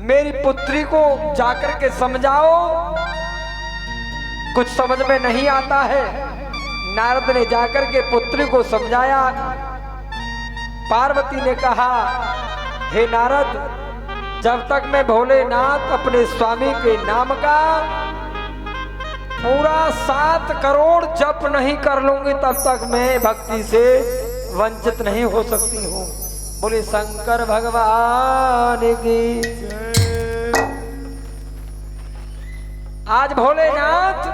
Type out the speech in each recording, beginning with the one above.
मेरी पुत्री को जाकर के समझाओ, कुछ समझ में नहीं आता है। नारद ने जाकर के पुत्री को समझाया। पार्वती ने कहा, हे नारद, जब तक मैं भोलेनाथ अपने स्वामी के नाम का पूरा 7 करोड़ जप नहीं कर लूंगी, तब तक मैं भक्ति से वंचित नहीं हो सकती हूँ। बोले शंकर भगवान की। आज भोलेनाथ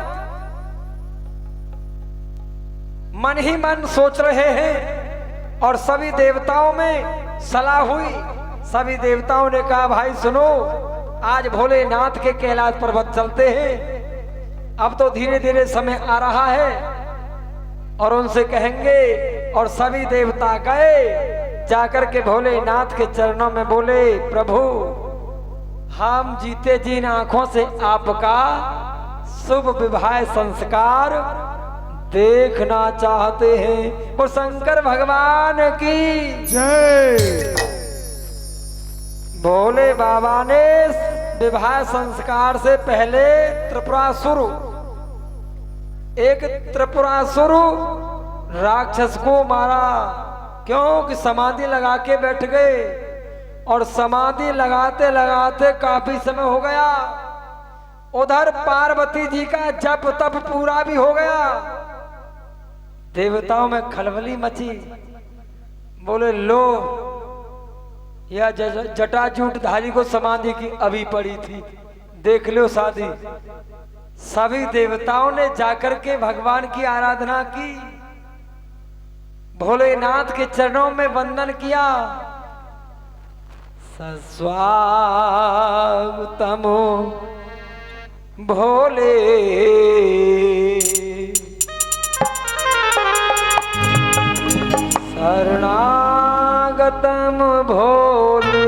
मन ही मन सोच रहे हैं और सभी देवताओं में सलाह हुई। सभी देवताओं ने कहा, भाई सुनो, आज भोलेनाथ के कैलाश पर्वत चलते हैं। अब तो धीरे धीरे समय आ रहा है और उनसे कहेंगे। और सभी देवता गए, जाकर के भोलेनाथ के चरणों में बोले, प्रभु हम जीते जी आंखों से आपका शुभ विवाह संस्कार देखना चाहते हैं। और शंकर भगवान की जय। भोले बाबा ने विवाह संस्कार से पहले त्रिपुरासुर, एक त्रिपुरासुर राक्षस को मारा। क्योंकि समाधि लगा के बैठ गए और समाधि लगाते लगाते काफी समय हो गया। उधर पार्वती जी का जप तप पूरा भी हो गया। देवताओं में खलबली मची। बोले लो, यह जटाजूटधारी को समाधि की अभी पड़ी थी, देख लो शादी। सभी देवताओं ने जाकर के भगवान की आराधना की, भोलेनाथ के चरणों में वंदन किया। सस्वागतमो भोले, शरणागतम भोले।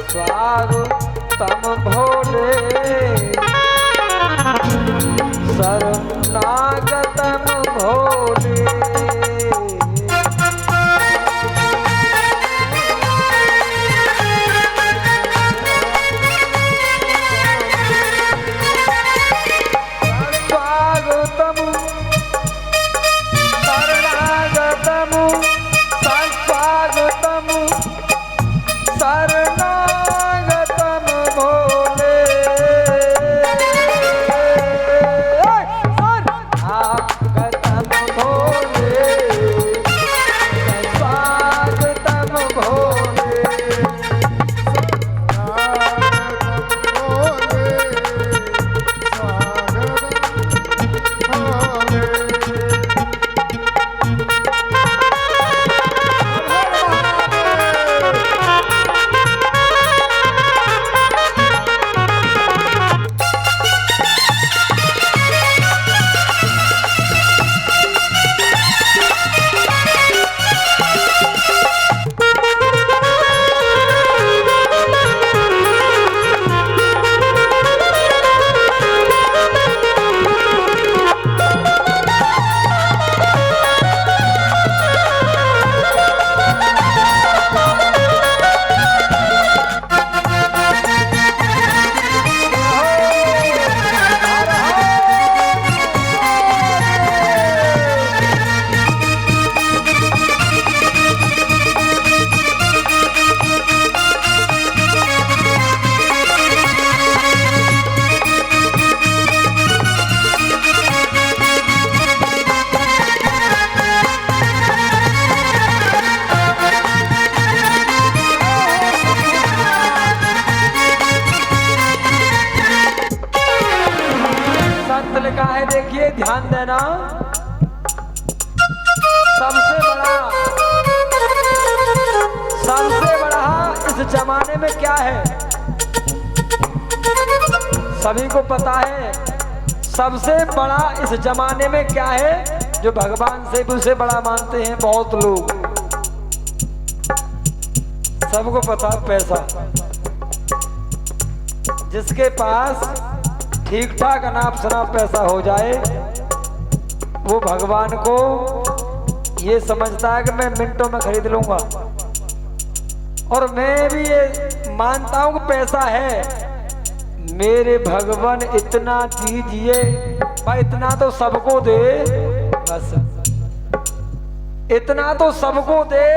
स्वागतम भोले, शरणागतम भोले। ध्यान देना, सबसे बड़ा इस जमाने में क्या है सभी को पता है। सबसे बड़ा इस जमाने में क्या है जो भगवान से भी उसे बड़ा मानते हैं बहुत लोग। सबको पता, पैसा। जिसके पास ठीक ठाक अनाप शनाप पैसा हो जाए, वो भगवान को ये समझता है कि मैं मिनटों में खरीद लूंगा। और मैं भी ये मानता हूं कि पैसा है, मेरे भगवान इतना दीजिए भाई, इतना तो सबको दे, बस इतना तो सबको दे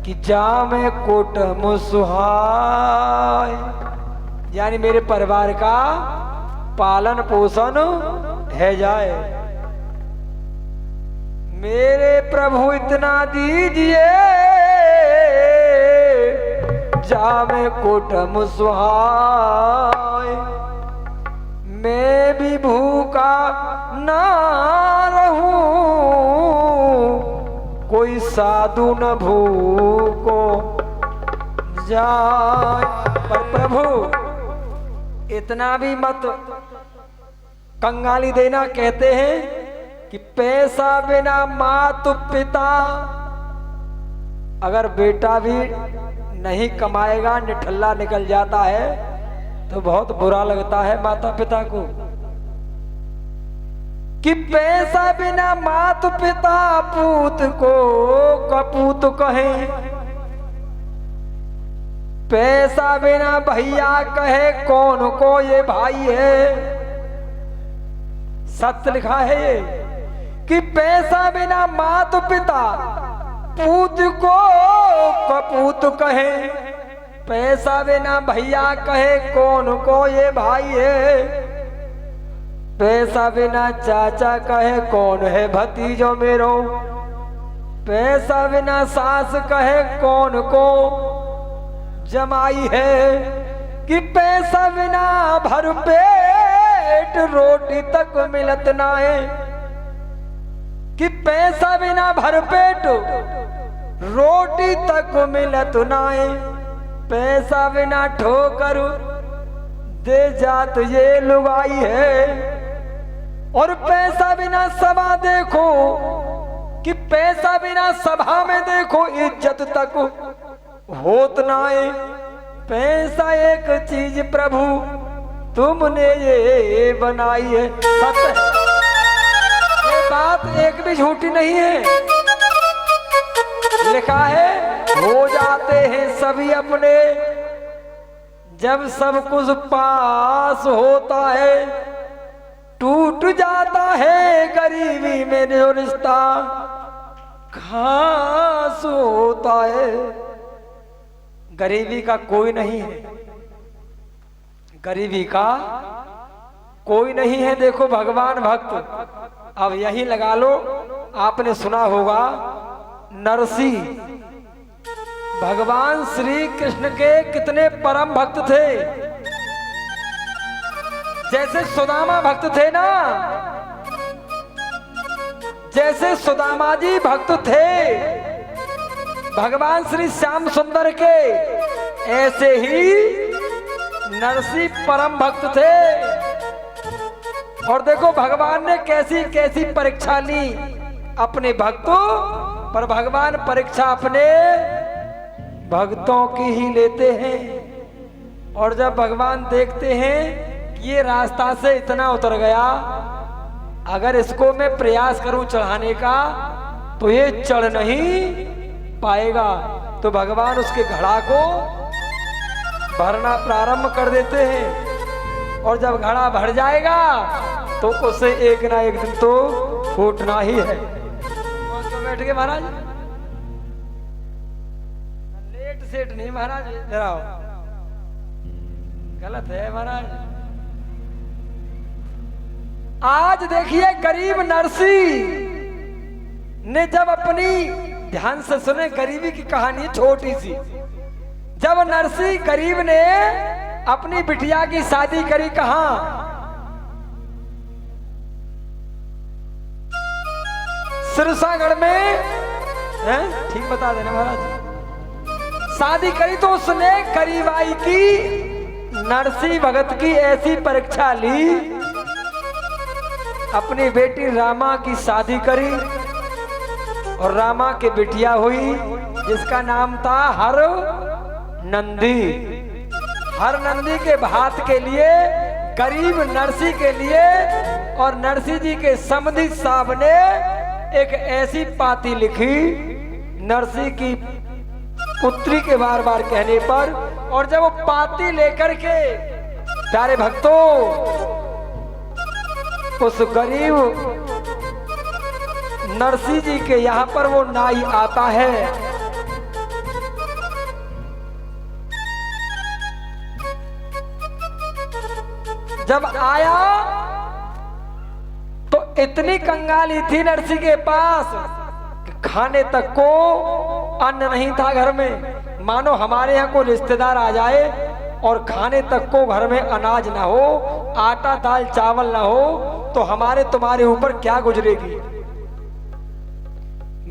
कि जामे कुटुंब सुहाय, यानी मेरे परिवार का पालन पोषण है जाए। मेरे प्रभु इतना दीजिए जामे कुटुंब सुहाय, मैं भी भूखा ना रहूं, कोई साधु न भूखो जाए। पर प्रभु इतना भी मत कंगाली देना। कहते हैं कि पैसा बिना मातु पिता, अगर बेटा भी नहीं कमाएगा, निठल्ला निकल जाता है तो बहुत बुरा लगता है माता पिता को। कि पैसा बिना मातु पिता पूत को कपूत कहे, पैसा बिना भैया कहे कौन को ये भाई है। सत्य लिखा है ये कि पैसा बिना मातु पिता पूत को कपूत कहे, पैसा बिना भैया कहे कौन को ये भाई है। पैसा बिना चाचा कहे कौन है भतीजो मेरो, पैसा बिना सास कहे कौन को जमाई है। कि पैसा बिना भर पेट रोटी तक मिलत ना है, कि पैसा बिना भर पेट रोटी तक मिलत ना है। पैसा बिना ठोकर दे जात ये लुगाई है। और पैसा बिना सभा देखो, कि पैसा बिना सभा में देखो इज्जत तक होत ना है। पैसा एक चीज प्रभु तुमने ये बनाई है। सत्य ये बात एक भी झूठी नहीं है। लिखा है हो जाते हैं सभी अपने जब सब कुछ पास होता है, टूट जाता है गरीबी में जो रिश्ता खास होता है। गरीबी का कोई नहीं है, गरीबी का कोई नहीं है। देखो भगवान भक्त, अब यही लगा लो, आपने सुना होगा नरसी भगवान श्री कृष्ण के कितने परम भक्त थे। जैसे सुदामा भक्त थे ना, जैसे सुदामा जी भक्त थे भगवान श्री श्याम सुंदर के, ऐसे ही नरसी परम भक्त थे। और देखो भगवान ने कैसी कैसी परीक्षा ली अपने भक्तों पर। भगवान परीक्षा अपने भक्तों की ही लेते हैं। और जब भगवान देखते हैं कि ये रास्ता से इतना उतर गया, अगर इसको मैं प्रयास करूं चढ़ाने का तो ये चढ़ नहीं पाएगा, तो भगवान उसके घड़ा को भरना प्रारंभ कर देते हैं। और जब घड़ा भर जाएगा तो उसे एक ना एक दिन तो फूटना ही है। तो बैठ के महाराज, लेट सेट नहीं महाराज, जरा गलत है महाराज। आज देखिए गरीब नरसी ने जब अपनी, ध्यान से सुने गरीबी की कहानी छोटी सी, जब नरसी गरीब ने अपनी बिटिया की शादी करी कहां, सिरसागढ़ में, ठीक बता देना महाराज, शादी करी तो उसने गरीबाई की नरसी भगत की ऐसी परीक्षा ली, अपनी बेटी रामा की शादी करी और रामा की बिटिया हुई जिसका नाम था हर नंदी। हर नंदी के भात के लिए गरीब नरसी के लिए और नरसी जी के समधी साहब ने एक ऐसी पाती लिखी नरसी की पुत्री के बार बार कहने पर। और जब वो पाती लेकर के प्यारे भक्तों उस गरीब नरसी जी के यहाँ पर वो नाई आता है, जब आया तो इतनी कंगाली थी नरसी के पास कि खाने तक को अन्न नहीं था घर में। मानो हमारे यहाँ कोई रिश्तेदार आ जाए और खाने तक को घर में अनाज ना हो, आटा दाल चावल ना हो, तो हमारे तुम्हारे ऊपर क्या गुजरेगी।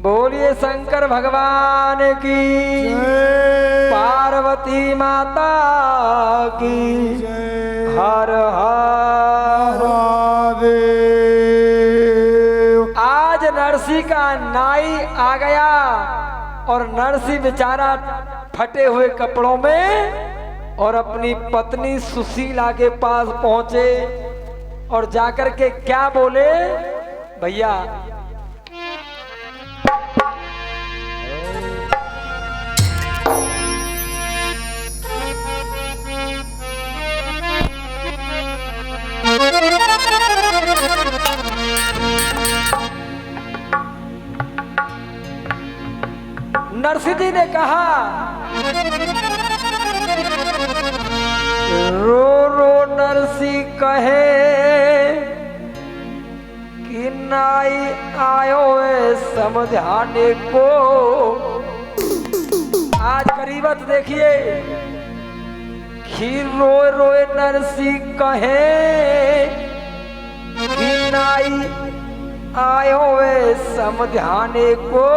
बोलिए शंकर भगवान की, पार्वती माता की, हर हर महादेव। आज नरसी का नाई आ गया और नरसी बेचारा फटे हुए कपड़ों में और अपनी पत्नी सुशीला के पास पहुंचे और जाकर के क्या बोले, भैया नरसी जी ने कहा, रो रो नरसी कहे कि नाई आयो है समझाने को। आज गरीबत देखिए कि रोए रोए नरसी कहे कि नाई आयो है समझाने को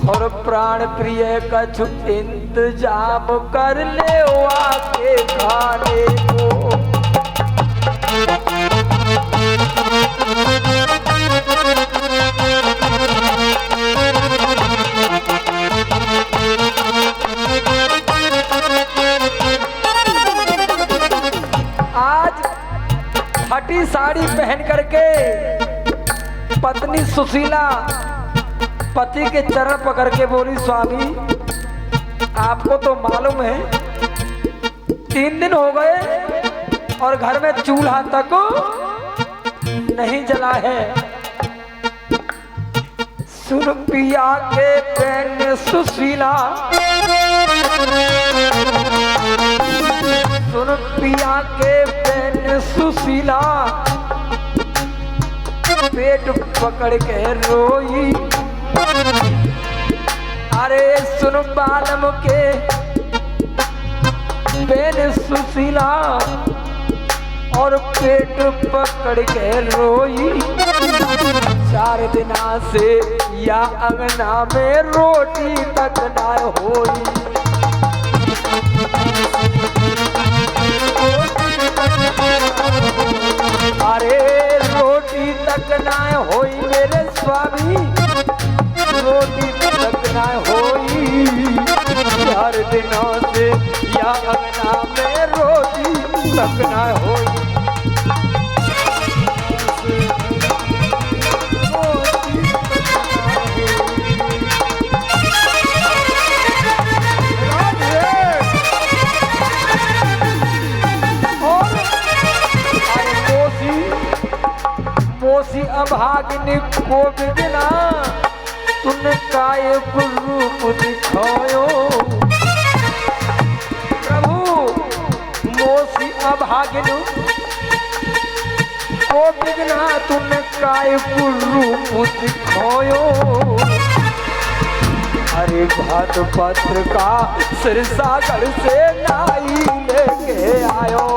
और प्राण प्रिय कछु इंतजाम कर ले आके खाने को। आज फटी साड़ी पहन करके पत्नी सुशीला पति के चरण पकड़ के बोली, स्वामी आपको तो मालूम है 3 दिन हो गए और घर में चूल्हा तक नहीं जला है। सुन पिया के बहन सुशीला, सुन पिया के बहन सुशीला, पेट पकड़ के रोई। अरे सुन बालम के बेन सुशीला और पेट पकड़ के रोई। 4 दिना से या अंगना में रोटी तक ना होई। अरे रोटी तक ना होई मेरे स्वामी, रोटी तक ना होई। 4 दिनों से या अंगना में रोटी तक ना होई। मोसी अभागिनी को बिना तूने काय रूप दिखायो। प्रभु मोसी अभागिनी को बिना तूने काय रूप दिखायो। अरे भात पत्र का सिरसागर से नाई लेके आयो।